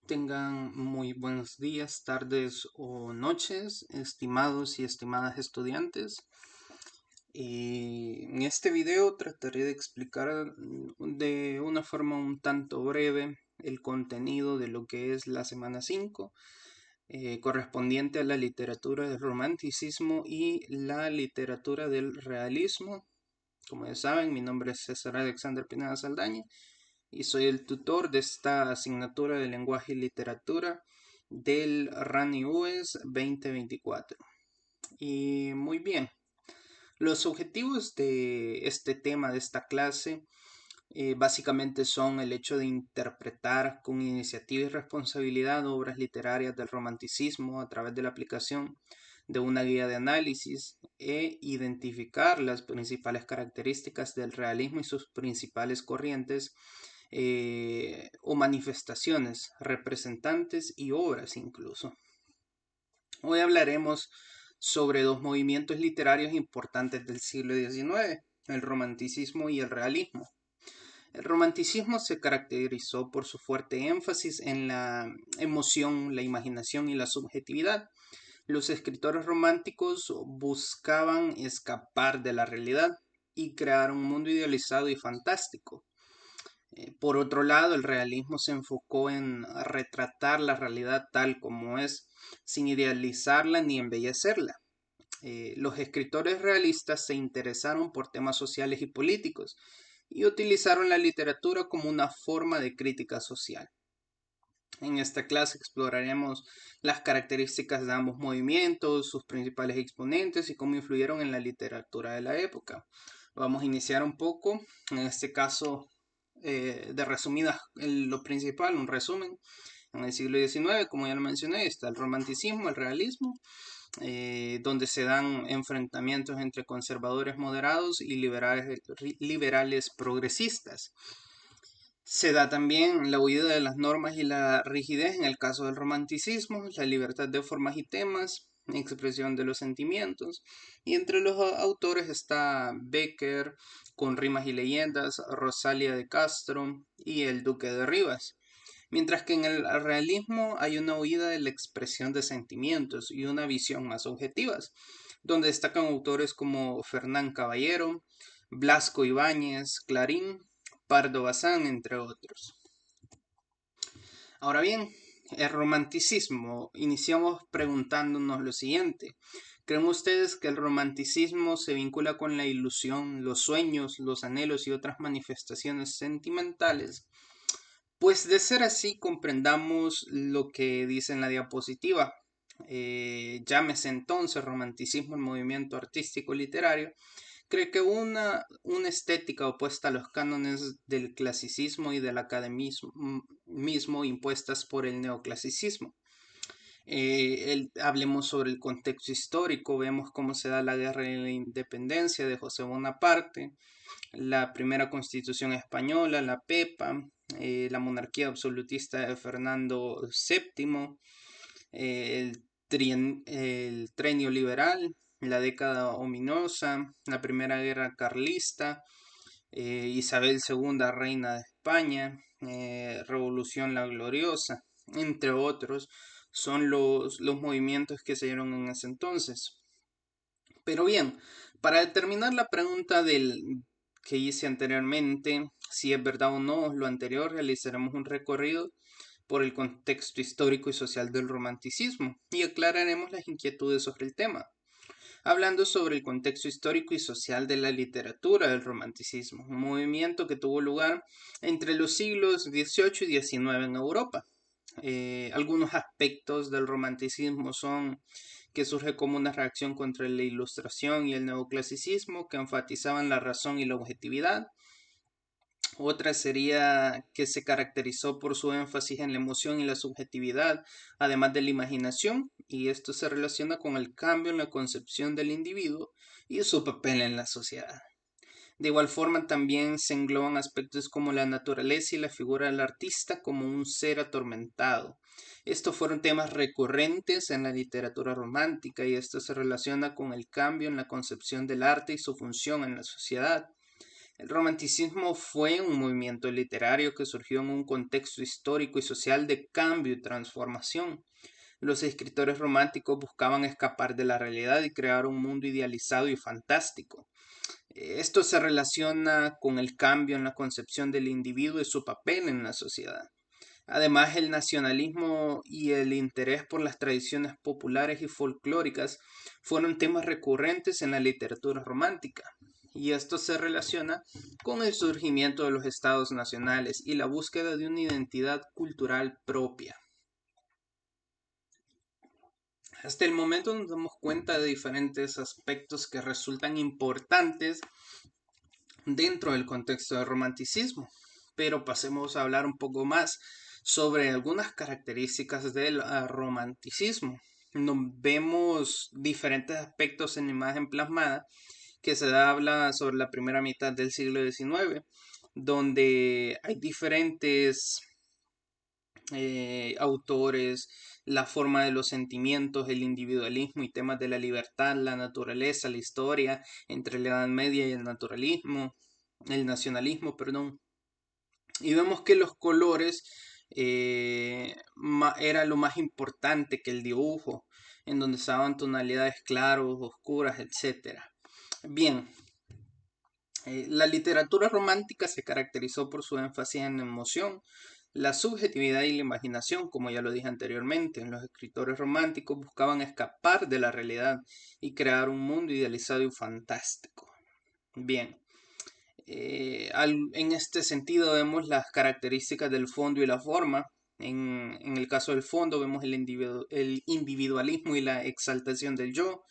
Tengan muy buenos días, tardes o noches, estimados y estimadas estudiantes. En este video trataré de explicar de una forma un tanto breve el contenido de lo que es la semana 5, correspondiente a la literatura del romanticismo y la literatura del realismo. Como ya saben, mi nombre es César Alexander Pineda Saldaña y soy el tutor de esta asignatura de lenguaje y literatura del RANI UES 2024. Y muy bien, los objetivos de este tema, de esta clase, básicamente son el hecho de interpretar con iniciativa y responsabilidad obras literarias del romanticismo a través de la aplicación de una guía de análisis e identificar las principales características del realismo y sus principales corrientes o manifestaciones, representantes y obras incluso. Hoy hablaremos sobre dos movimientos literarios importantes del siglo XIX, el romanticismo y el realismo. El romanticismo se caracterizó por su fuerte énfasis en la emoción, la imaginación y la subjetividad. Los escritores románticos buscaban escapar de la realidad y crear un mundo idealizado y fantástico. Por otro lado, el realismo se enfocó en retratar la realidad tal como es, sin idealizarla ni embellecerla. Los escritores realistas se interesaron por temas sociales y políticos y utilizaron la literatura como una forma de crítica social. En esta clase exploraremos las características de ambos movimientos, sus principales exponentes y cómo influyeron en la literatura de la época. Vamos a iniciar un poco, en este caso, de resumidas lo principal, un resumen. En el siglo XIX, como ya lo mencioné, está el romanticismo, el realismo, donde se dan enfrentamientos entre conservadores moderados y liberales progresistas. Se da también la huida de las normas y la rigidez en el caso del romanticismo, la libertad de formas y temas, expresión de los sentimientos. Y entre los autores está Becker con Rimas y Leyendas, Rosalia de Castro y el Duque de Rivas. Mientras que en el realismo hay una huida de la expresión de sentimientos y una visión más objetivas, donde destacan autores como Fernán Caballero, Blasco Ibáñez, Clarín, Pardo Bazán, entre otros. Ahora bien, el romanticismo, iniciamos preguntándonos lo siguiente. ¿Creen ustedes que el romanticismo se vincula con la ilusión, los sueños, los anhelos y otras manifestaciones sentimentales? Pues de ser así, comprendamos lo que dice en la diapositiva. Llámese entonces romanticismo el movimiento artístico literario. Cree que una estética opuesta a los cánones del clasicismo y del academismo impuestas por el neoclasicismo. Hablemos sobre el contexto histórico, vemos cómo se da la guerra de la independencia de José Bonaparte, la primera constitución española, la PEPA, la monarquía absolutista de Fernando VII, el trenio liberal, la década ominosa, la primera guerra carlista, Isabel II, reina de España, Revolución la Gloriosa, entre otros, son los movimientos que se dieron en ese entonces. Pero bien, para determinar la pregunta que hice anteriormente, si es verdad o no lo anterior, realizaremos un recorrido por el contexto histórico y social del romanticismo y aclararemos las inquietudes sobre el tema, hablando sobre el contexto histórico y social de la literatura del romanticismo, un movimiento que tuvo lugar entre los siglos XVIII y XIX en Europa. Algunos aspectos del romanticismo son que surge como una reacción contra la ilustración y el neoclasicismo que enfatizaban la razón y la objetividad. Otra sería que se caracterizó por su énfasis en la emoción y la subjetividad, además de la imaginación, y esto se relaciona con el cambio en la concepción del individuo y su papel en la sociedad. De igual forma, también se engloban aspectos como la naturaleza y la figura del artista como un ser atormentado. Estos fueron temas recurrentes en la literatura romántica y esto se relaciona con el cambio en la concepción del arte y su función en la sociedad. El romanticismo fue un movimiento literario que surgió en un contexto histórico y social de cambio y transformación. Los escritores románticos buscaban escapar de la realidad y crear un mundo idealizado y fantástico. Esto se relaciona con el cambio en la concepción del individuo y su papel en la sociedad. Además, el nacionalismo y el interés por las tradiciones populares y folclóricas fueron temas recurrentes en la literatura romántica. Y esto se relaciona con el surgimiento de los estados nacionales y la búsqueda de una identidad cultural propia. Hasta el momento nos damos cuenta de diferentes aspectos que resultan importantes dentro del contexto del romanticismo, pero pasemos a hablar un poco más sobre algunas características del romanticismo. Nos vemos diferentes aspectos en la imagen plasmada que se habla sobre la primera mitad del siglo XIX, donde hay diferentes autores, la forma de los sentimientos, el individualismo y temas de la libertad, la naturaleza, la historia, entre la Edad Media y el nacionalismo, perdón. Y vemos que los colores era lo más importante que el dibujo, en donde estaban tonalidades claros, oscuras, etcétera. Bien, la literatura romántica se caracterizó por su énfasis en la emoción, la subjetividad y la imaginación, como ya lo dije anteriormente. Los escritores románticos buscaban escapar de la realidad y crear un mundo idealizado y fantástico. Bien, en este sentido vemos las características del fondo y la forma. En el caso del fondo vemos el individualismo y la exaltación del yo,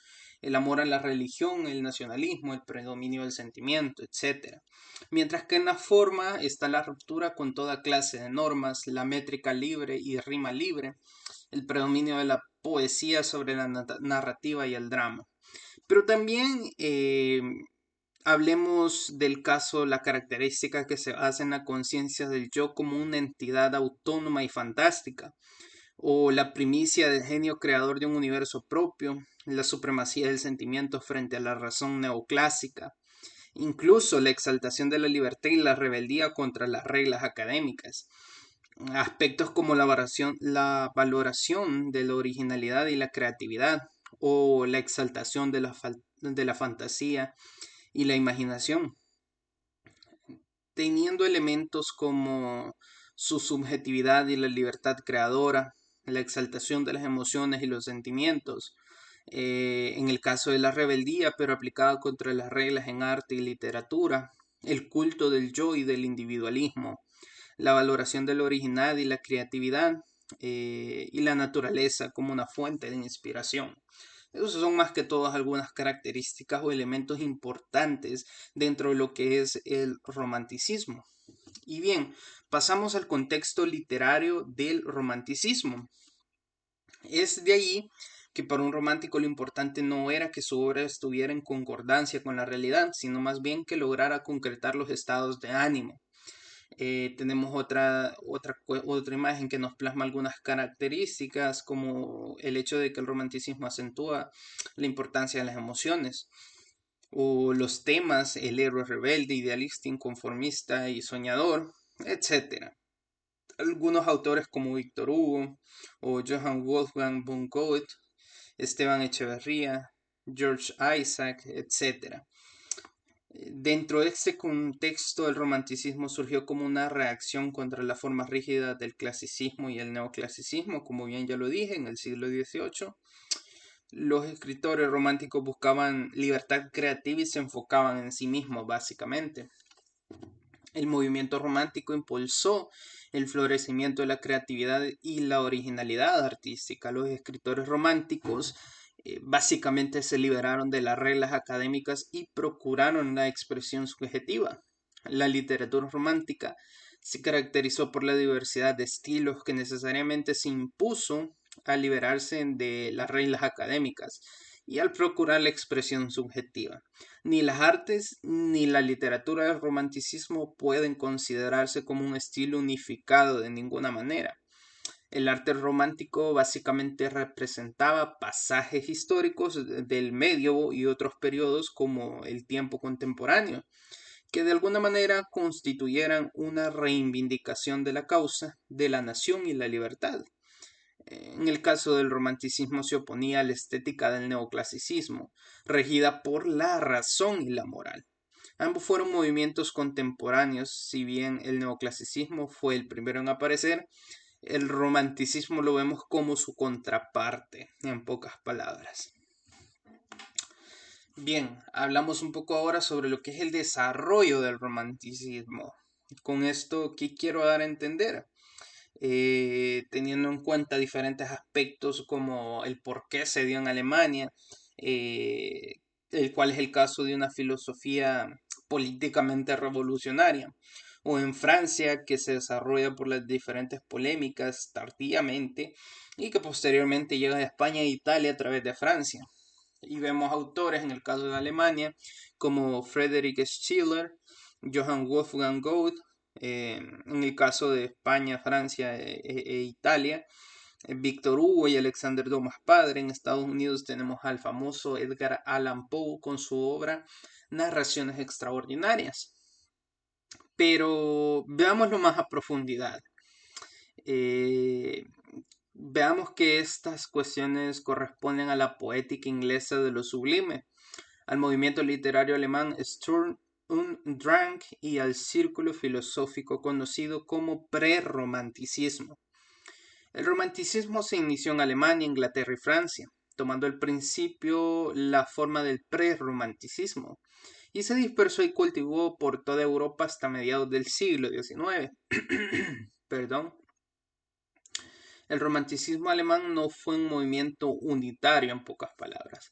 el amor a la religión, el nacionalismo, el predominio del sentimiento, etc. Mientras que en la forma está la ruptura con toda clase de normas, la métrica libre y rima libre, el predominio de la poesía sobre la narrativa y el drama. Pero también hablemos del caso, la característica que se basa en la conciencia del yo como una entidad autónoma y fantástica, o la primicia del genio creador de un universo propio, la supremacía del sentimiento frente a la razón neoclásica, incluso la exaltación de la libertad y la rebeldía contra las reglas académicas. Aspectos como la valoración de la originalidad y la creatividad, o la exaltación de la fantasía y la imaginación, teniendo elementos como su subjetividad y la libertad creadora, la exaltación de las emociones y los sentimientos, en el caso de la rebeldía, pero aplicada contra las reglas en arte y literatura, el culto del yo y del individualismo, la valoración del original y la creatividad, y la naturaleza como una fuente de inspiración. Esos son más que todas algunas características o elementos importantes dentro de lo que es el romanticismo. Y bien, pasamos al contexto literario del romanticismo. Es de allí que para un romántico lo importante no era que su obra estuviera en concordancia con la realidad, sino más bien que lograra concretar los estados de ánimo. Tenemos otra imagen que nos plasma algunas características, como el hecho de que el romanticismo acentúa la importancia de las emociones, o los temas, el héroe rebelde, idealista, inconformista y soñador, etc. Algunos autores como Víctor Hugo o Johann Wolfgang von Goethe, Esteban Echeverría, George Isaac, etc. Dentro de este contexto, el romanticismo surgió como una reacción contra la forma rígida del clasicismo y el neoclasicismo, como bien ya lo dije, en el siglo XVIII. Los escritores románticos buscaban libertad creativa y se enfocaban en sí mismos, básicamente. El movimiento romántico impulsó el florecimiento de la creatividad y la originalidad artística. Los escritores románticos básicamente se liberaron de las reglas académicas y procuraron la expresión subjetiva. La literatura romántica se caracterizó por la diversidad de estilos que necesariamente se impuso al liberarse de las reglas académicas y al procurar la expresión subjetiva. Ni las artes ni la literatura del romanticismo pueden considerarse como un estilo unificado de ninguna manera. El arte romántico básicamente representaba pasajes históricos del medievo y otros periodos como el tiempo contemporáneo, que de alguna manera constituyeran una reivindicación de la causa de la nación y la libertad. En el caso del romanticismo se oponía a la estética del neoclasicismo, regida por la razón y la moral. Ambos fueron movimientos contemporáneos, si bien el neoclasicismo fue el primero en aparecer, el romanticismo lo vemos como su contraparte, en pocas palabras. Bien, hablamos un poco ahora sobre lo que es el desarrollo del romanticismo. Con esto, ¿qué quiero dar a entender? Teniendo en cuenta diferentes aspectos como el por qué se dio en Alemania, eh, el cual es el caso de una filosofía políticamente revolucionaria, o en Francia, que se desarrolla por las diferentes polémicas tardíamente y que posteriormente llega a España e Italia a través de Francia. Y vemos autores en el caso de Alemania como Friedrich Schiller, Johann Wolfgang Goethe, en el caso de España, Francia e Italia, Víctor Hugo y Alexander Dumas Padre. En Estados Unidos tenemos al famoso Edgar Allan Poe con su obra Narraciones Extraordinarias. Pero veámoslo más a profundidad. Eh, Veamos que estas cuestiones corresponden a la poética inglesa de lo sublime, al movimiento literario alemán Sturm und Drang y al círculo filosófico conocido como prerromanticismo. El romanticismo se inició en Alemania, Inglaterra y Francia, tomando al principio la forma del prerromanticismo, y se dispersó y cultivó por toda Europa hasta mediados del siglo XIX. Perdón. El romanticismo alemán no fue un movimiento unitario, en pocas palabras.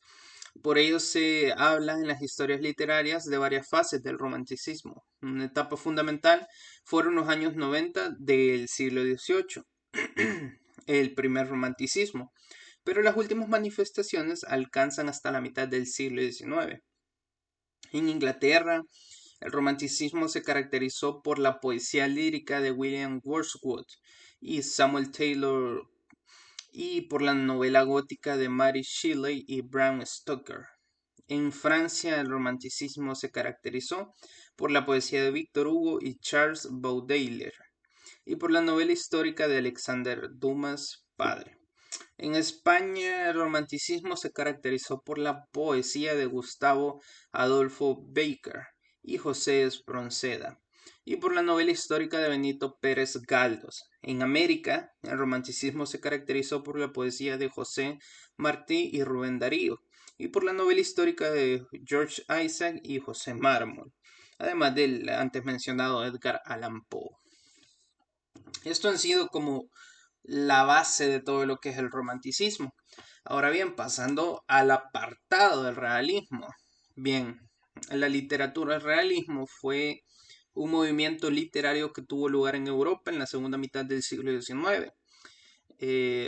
Por ello se habla en las historias literarias de varias fases del romanticismo. Una etapa fundamental fueron los años 90 del siglo XVIII, el primer romanticismo, pero las últimas manifestaciones alcanzan hasta la mitad del siglo XIX. En Inglaterra, el romanticismo se caracterizó por la poesía lírica de William Wordsworth y Samuel Taylor y por la novela gótica de Mary Shelley y Bram Stoker. En Francia, el romanticismo se caracterizó por la poesía de Víctor Hugo y Charles Baudelaire y por la novela histórica de Alexander Dumas Padre. En España, el romanticismo se caracterizó por la poesía de Gustavo Adolfo Bécquer y José Espronceda, y por la novela histórica de Benito Pérez Galdós. En América, el romanticismo se caracterizó por la poesía de José Martí y Rubén Darío, y por la novela histórica de George Isaac y José Mármol, además del antes mencionado Edgar Allan Poe. Esto han sido como la base de todo lo que es el romanticismo. Ahora bien, pasando al apartado del realismo. Bien, la literatura del realismo fue un movimiento literario que tuvo lugar en Europa en la segunda mitad del siglo XIX.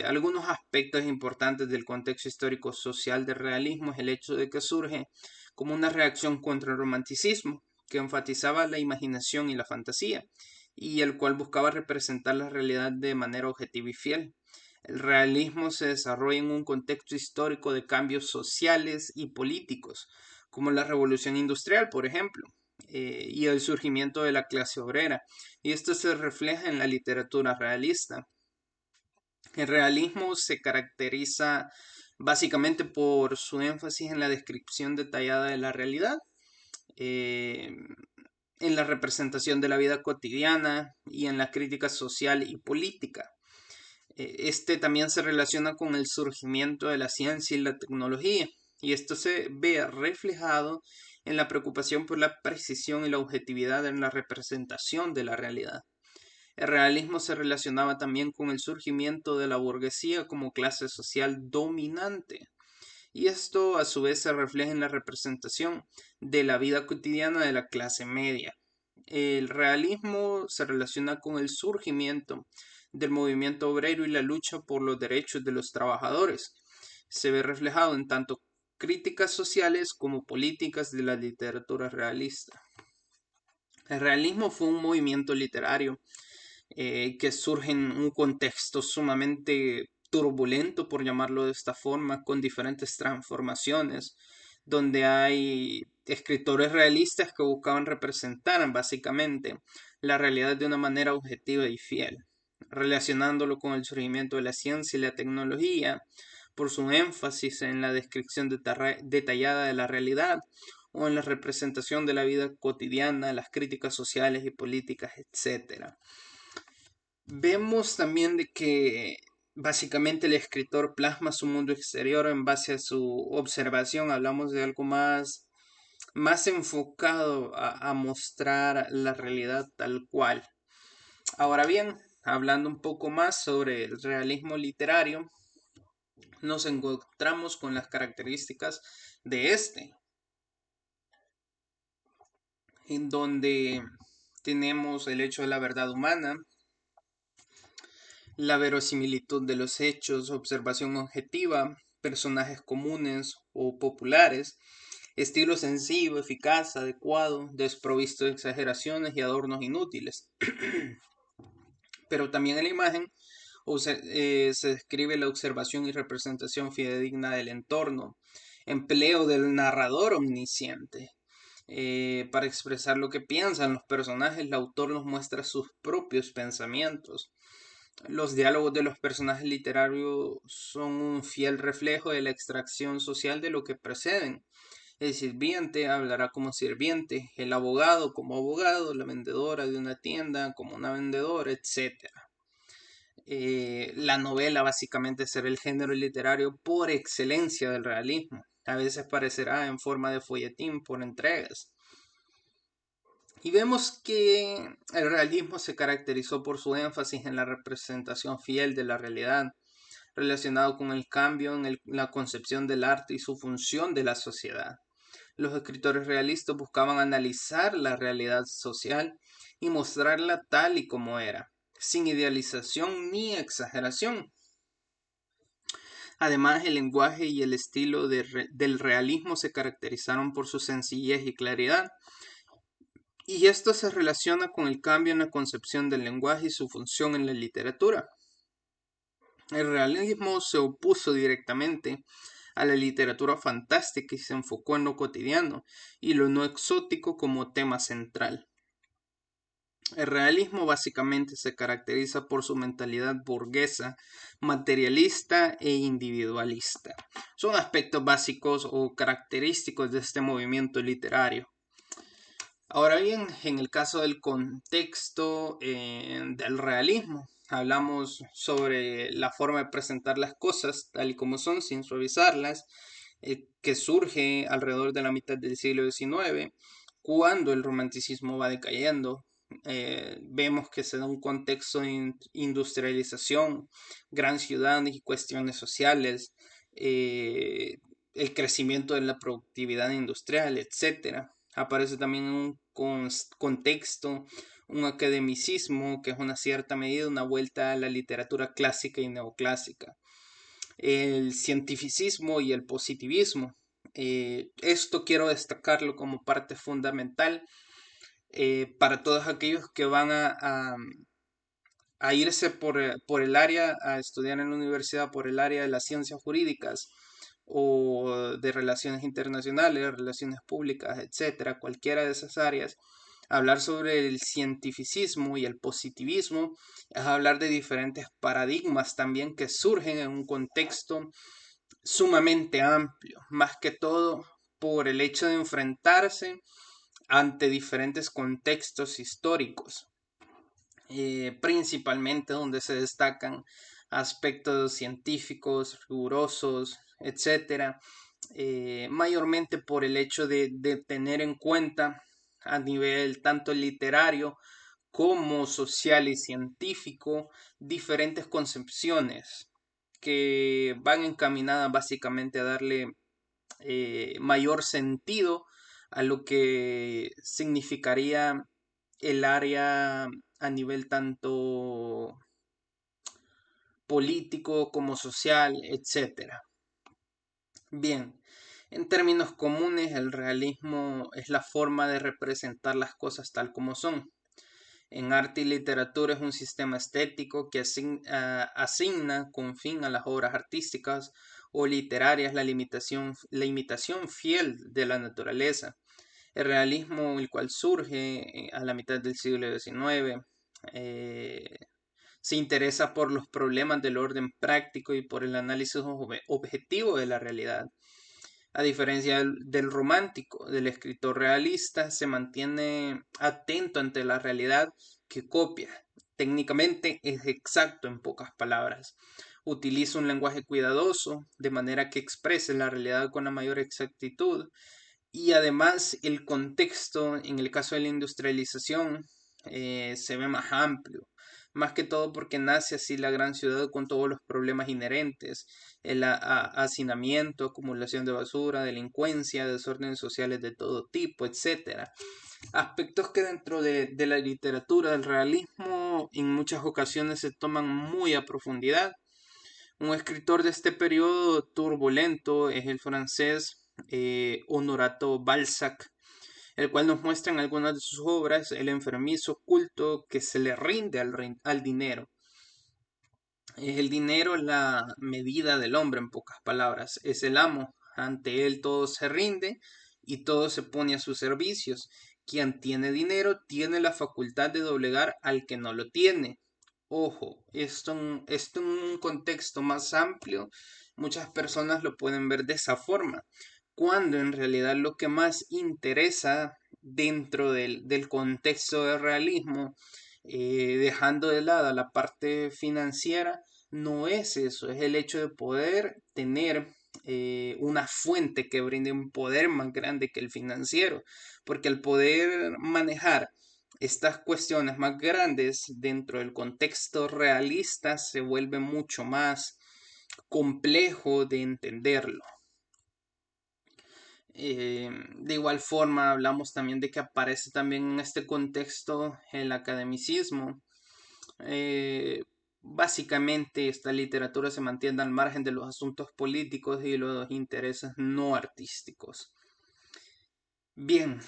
Algunos aspectos importantes del contexto histórico-social del realismo es el hecho de que surge como una reacción contra el romanticismo, que enfatizaba la imaginación y la fantasía, y el cual buscaba representar la realidad de manera objetiva y fiel. El realismo se desarrolla en un contexto histórico de cambios sociales y políticos, como la Revolución Industrial, por ejemplo, y el surgimiento de la clase obrera, y esto se refleja en la literatura realista. El realismo se caracteriza básicamente por su énfasis en la descripción detallada de la realidad, eh, en la representación de la vida cotidiana y en la crítica social y política. Este también se relaciona con el surgimiento de la ciencia y la tecnología, y esto se ve reflejado en la preocupación por la precisión y la objetividad en la representación de la realidad. El realismo se relacionaba también con el surgimiento de la burguesía como clase social dominante, y esto a su vez se refleja en la representación de la vida cotidiana de la clase media. El realismo se relaciona con el surgimiento del movimiento obrero y la lucha por los derechos de los trabajadores. Se ve reflejado en tanto críticas sociales como políticas de la literatura realista. El realismo fue un movimiento literario que surge en un contexto sumamente turbulento, por llamarlo de esta forma, con diferentes transformaciones, donde hay escritores realistas que buscaban representar básicamente la realidad de una manera objetiva y fiel, relacionándolo con el surgimiento de la ciencia y la tecnología, por su énfasis en la descripción detallada de la realidad o en la representación de la vida cotidiana, las críticas sociales y políticas, etc. Vemos también de que básicamente el escritor plasma su mundo exterior en base a su observación. Hablamos de algo más enfocado a mostrar la realidad tal cual. Ahora bien, hablando un poco más sobre el realismo literario, nos encontramos con las características de este, en donde tenemos el hecho de la verdad humana, la verosimilitud de los hechos, observación objetiva, personajes comunes o populares, estilo sencillo, eficaz, adecuado, desprovisto de exageraciones y adornos inútiles. Pero también en la imagen se describe la observación y representación fidedigna del entorno, empleo del narrador omnisciente. Para expresar lo que piensan los personajes, el autor nos muestra sus propios pensamientos. Los diálogos de los personajes literarios son un fiel reflejo de la extracción social de lo que preceden. El sirviente hablará como sirviente, el abogado como abogado, la vendedora de una tienda como una vendedora, etc. La novela básicamente será el género literario por excelencia del realismo. A veces parecerá en forma de folletín por entregas. Y vemos que el realismo se caracterizó por su énfasis en la representación fiel de la realidad, relacionado con el cambio en la concepción del arte y su función de la sociedad. Los escritores realistas buscaban analizar la realidad social y mostrarla tal y como era, sin idealización ni exageración. Además, el lenguaje y el estilo del realismo se caracterizaron por su sencillez y claridad, y esto se relaciona con el cambio en la concepción del lenguaje y su función en la literatura. El realismo se opuso directamente a la literatura fantástica y se enfocó en lo cotidiano y lo no exótico como tema central. El realismo básicamente se caracteriza por su mentalidad burguesa, materialista e individualista. Son aspectos básicos o característicos de este movimiento literario. Ahora bien, en el caso del contexto del realismo, hablamos sobre la forma de presentar las cosas tal y como son, sin suavizarlas, que surge alrededor de la mitad del siglo XIX, cuando el romanticismo va decayendo. Vemos que se da un contexto de industrialización, gran ciudad y cuestiones sociales, el crecimiento de la productividad industrial, etc. Aparece también un contexto, un academicismo que es una cierta medida, una vuelta a la literatura clásica y neoclásica, el cientificismo y el positivismo. Esto quiero destacarlo como parte fundamental para todos aquellos que van a irse por el área, a estudiar en la universidad por el área de las ciencias jurídicas o de relaciones internacionales, relaciones públicas, etcétera, cualquiera de esas áreas. Hablar sobre el cientificismo y el positivismo es hablar de diferentes paradigmas también que surgen en un contexto sumamente amplio, más que todo por el hecho de enfrentarse ante diferentes contextos históricos, principalmente donde se destacan aspectos científicos, rigurosos, etcétera, mayormente por el hecho de tener en cuenta a nivel tanto literario como social y científico diferentes concepciones que van encaminadas básicamente a darle mayor sentido a lo que significaría el área a nivel tanto político como social, etcétera. Bien, en términos comunes, el realismo es la forma de representar las cosas tal como son. En arte y literatura es un sistema estético que asigna con fin a las obras artísticas o literaria es la imitación fiel de la naturaleza. El realismo, el cual surge a la mitad del siglo XIX, eh, se interesa por los problemas del orden práctico y por el análisis objetivo de la realidad. A diferencia del romántico, del escritor realista, se mantiene atento ante la realidad que copia. Técnicamente es exacto en pocas palabras. Utiliza un lenguaje cuidadoso, de manera que exprese la realidad con la mayor exactitud. Y además el contexto, en el caso de la industrialización, se ve más amplio. Más que todo porque nace así la gran ciudad con todos los problemas inherentes, el hacinamiento, acumulación de basura, delincuencia, desórdenes sociales de todo tipo, etcétera. Aspectos que dentro de la literatura del realismo en muchas ocasiones se toman muy a profundidad. Un escritor de este periodo turbulento es el francés Honorato Balzac, el cual nos muestra en algunas de sus obras el enfermizo culto que se le rinde al dinero. Es el dinero la medida del hombre, en pocas palabras. Es el amo. Ante él todo se rinde y todo se pone a sus servicios. Quien tiene dinero tiene la facultad de doblegar al que no lo tiene. Ojo, esto en un contexto más amplio, muchas personas lo pueden ver de esa forma, cuando en realidad lo que más interesa dentro del contexto del realismo, dejando de lado la parte financiera, no es eso, es el hecho de poder tener una fuente que brinde un poder más grande que el financiero, porque al poder manejar estas cuestiones más grandes dentro del contexto realista se vuelve mucho más complejo de entenderlo. De igual forma, hablamos también de que aparece también en este contexto el academicismo. Básicamente, esta literatura se mantiene al margen de los asuntos políticos y los intereses no artísticos. Bien,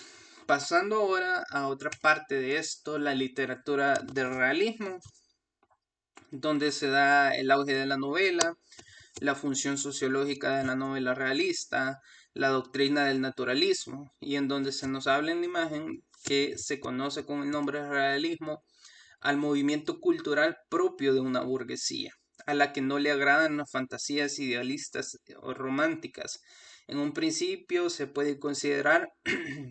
pasando ahora a otra parte de esto, la literatura del realismo, donde se da el auge de la novela, la función sociológica de la novela realista, la doctrina del naturalismo, y en donde se nos habla en la imagen que se conoce con el nombre de realismo al movimiento cultural propio de una burguesía, a la que no le agradan las fantasías idealistas o románticas. En un principio se puede considerar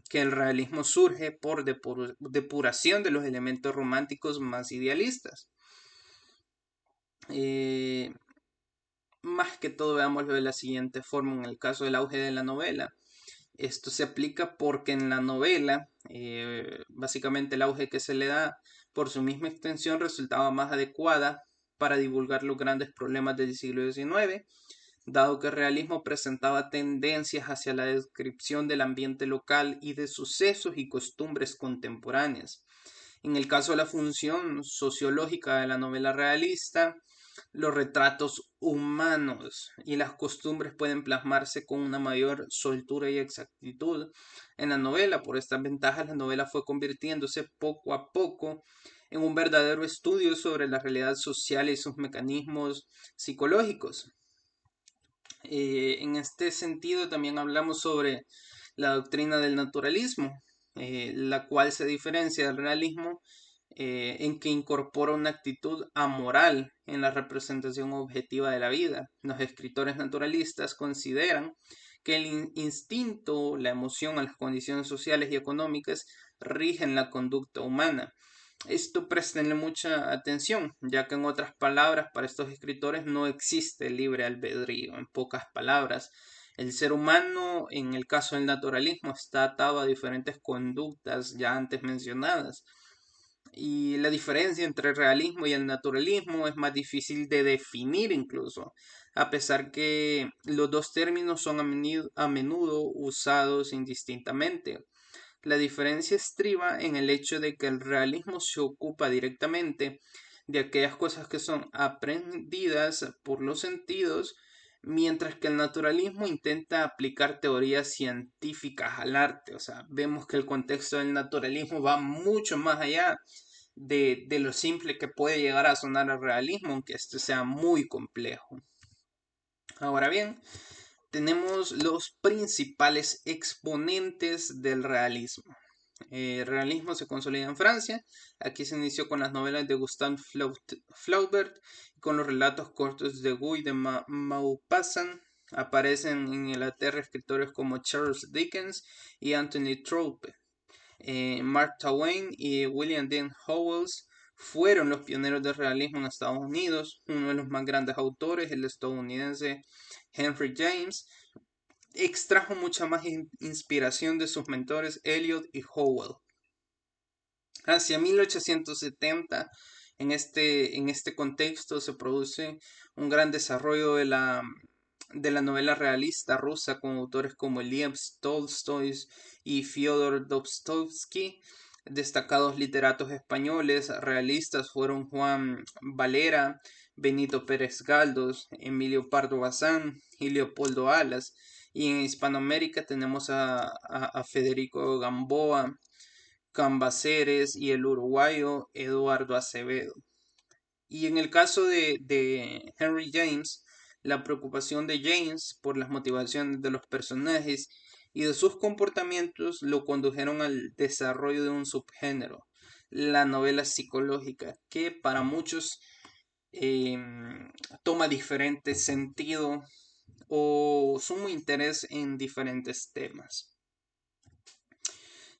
que el realismo surge por depuración de los elementos románticos más idealistas. Eh, Más que todo veámoslo de la siguiente forma en el caso del auge de la novela. Esto se aplica porque en la novela, básicamente el auge que se le da por su misma extensión resultaba más adecuada para divulgar los grandes problemas del siglo XIX, dado que el realismo presentaba tendencias hacia la descripción del ambiente local y de sucesos y costumbres contemporáneas. En el caso de la función sociológica de la novela realista, los retratos humanos y las costumbres pueden plasmarse con una mayor soltura y exactitud en la novela. Por estas ventajas, la novela fue convirtiéndose poco a poco en un verdadero estudio sobre la realidad social y sus mecanismos psicológicos. En este sentido, también hablamos sobre la doctrina del naturalismo, la cual se diferencia del realismo en que incorpora una actitud amoral en la representación objetiva de la vida. Los escritores naturalistas consideran que el instinto, la emoción a las condiciones sociales y económicas rigen la conducta humana. Esto prestenle mucha atención, ya que en otras palabras, para estos escritores no existe libre albedrío. En pocas palabras, el ser humano, en el caso del naturalismo, está atado a diferentes conductas ya antes mencionadas. Y la diferencia entre el realismo y el naturalismo es más difícil de definir incluso, a pesar que los dos términos son a menudo usados indistintamente. La diferencia estriba en el hecho de que el realismo se ocupa directamente de aquellas cosas que son aprendidas por los sentidos, mientras que el naturalismo intenta aplicar teorías científicas al arte. O sea, vemos que el contexto del naturalismo va mucho más allá de lo simple que puede llegar a sonar el realismo, aunque este sea muy complejo. Ahora bien, tenemos los principales exponentes del realismo. El realismo se consolida en Francia. Aquí se inició con las novelas de Gustave Flaubert, con los relatos cortos de Guy de Maupassant. Aparecen en Inglaterra escritores como Charles Dickens y Anthony Trollope. Mark Twain y William Dean Howells fueron los pioneros del realismo en Estados Unidos. Uno de los más grandes autores, el estadounidense Henry James, extrajo mucha más inspiración de sus mentores Eliot y Howell. Hacia 1870, en este contexto, se produce un gran desarrollo de la novela realista rusa con autores como Lev Tolstoy y Fyodor Dostoevsky. Destacados literatos españoles realistas fueron Juan Valera, Benito Pérez Galdós, Emilio Pardo Bazán y Leopoldo Alas. Y en Hispanoamérica tenemos a Federico Gamboa, Cambaceres y el uruguayo Eduardo Acevedo. Y en el caso de Henry James, la preocupación de James por las motivaciones de los personajes y de sus comportamientos lo condujeron al desarrollo de un subgénero, la novela psicológica, que para muchos eh, toma diferente sentido o sumo interés en diferentes temas.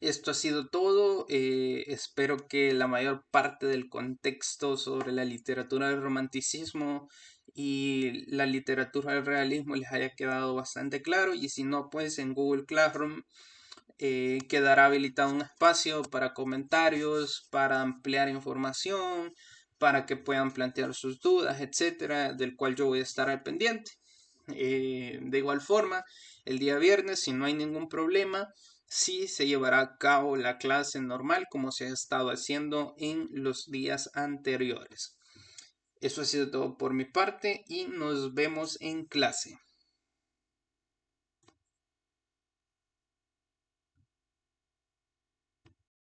Esto ha sido todo. Espero que la mayor parte del contexto sobre la literatura del romanticismo y la literatura del realismo les haya quedado bastante claro. Y si no, pues en Google Classroom quedará habilitado un espacio para comentarios, para ampliar información, para que puedan plantear sus dudas, etcétera, del cual yo voy a estar al pendiente. De igual forma, el día viernes, si no hay ningún problema, sí se llevará a cabo la clase normal como se ha estado haciendo en los días anteriores. Eso ha sido todo por mi parte y nos vemos en clase.